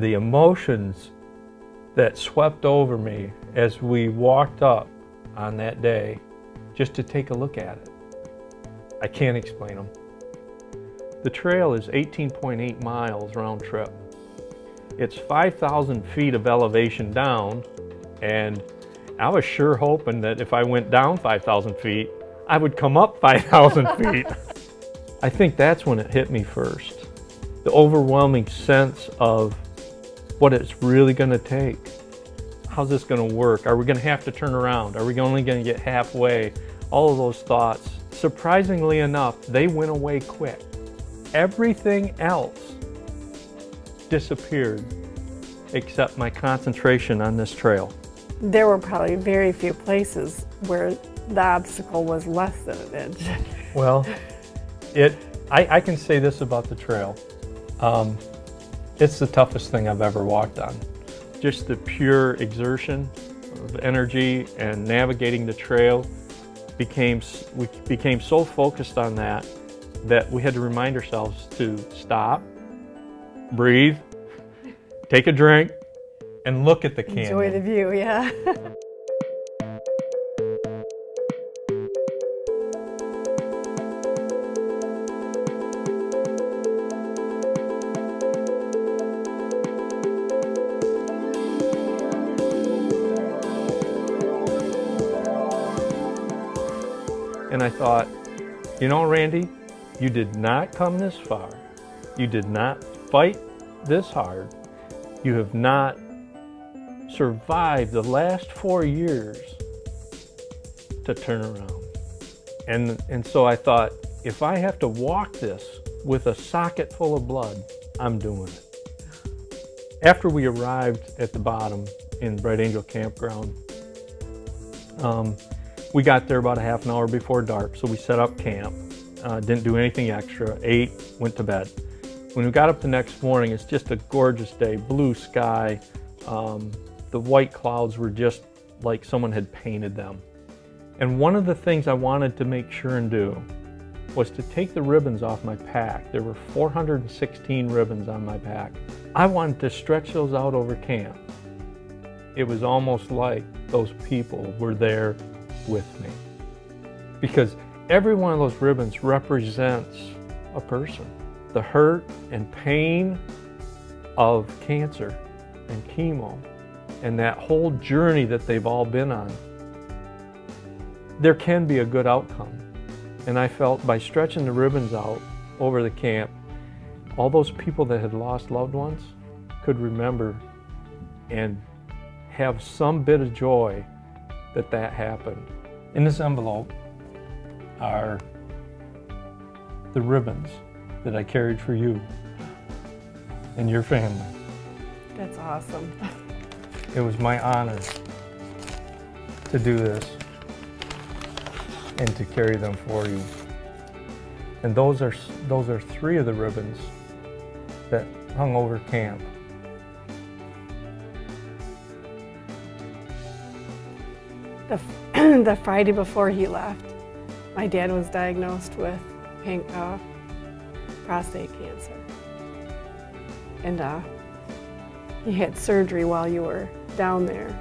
The emotions that swept over me as we walked up on that day just to take a look at it, I can't explain them. The trail is 18.8 miles round trip. It's 5,000 feet of elevation down, and I was sure hoping that if I went down 5,000 feet, I would come up 5,000 feet. I think that's when it hit me first. The overwhelming sense of what it's really going to take. How's this going to work? Are we going to have to turn around? Are we only going to get halfway? All of those thoughts. Surprisingly enough, they went away quick. Everything else disappeared except my concentration on this trail. There were probably very few places where the obstacle was less than an inch. Well, I can say this about the trail. It's the toughest thing I've ever walked on. Just the pure exertion of energy and navigating the trail we became so focused on that we had to remind ourselves to stop, breathe, take a drink, and look at the canyon. Enjoy the view, yeah. And I thought, you know, Randy, you did not come this far. You did not fight this hard. You have not survived the last 4 years to turn around. And so I thought, if I have to walk this with a socket full of blood, I'm doing it. After we arrived at the bottom in Bright Angel Campground, we got there about a half an hour before dark, so we set up camp. Didn't do anything extra, ate, went to bed. When we got up the next morning, it's just a gorgeous day, blue sky. The white clouds were just like someone had painted them. And one of the things I wanted to make sure and do was to take the ribbons off my pack. There were 416 ribbons on my pack. I wanted to stretch those out over camp. It was almost like those people were there with me, because every one of those ribbons represents a person. The hurt and pain of cancer and chemo and that whole journey that they've all been on. There can be a good outcome. And I felt by stretching the ribbons out over the camp, all those people that had lost loved ones could remember and have some bit of joy that happened. In this envelope are the ribbons that I carried for you and your family. That's awesome. It was my honor to do this and to carry them for you. And those are 3 of the ribbons that hung over camp. The Friday before he left, my dad was diagnosed with prostate cancer. And he had surgery while you were down there.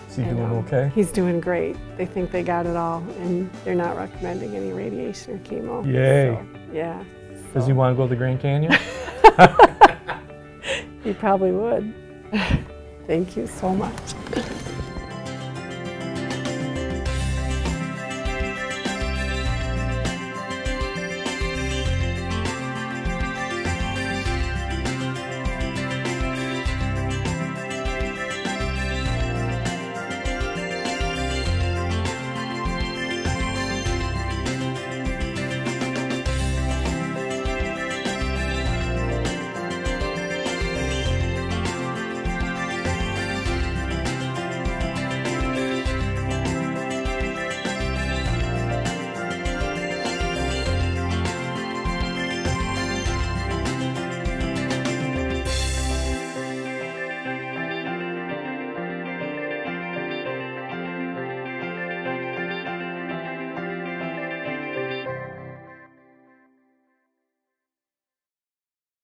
Is he doing okay? He's doing great. They think they got it all, and they're not recommending any radiation or chemo. Yay. So, yeah. Does he want to go to the Grand Canyon? He probably would. Thank you so much.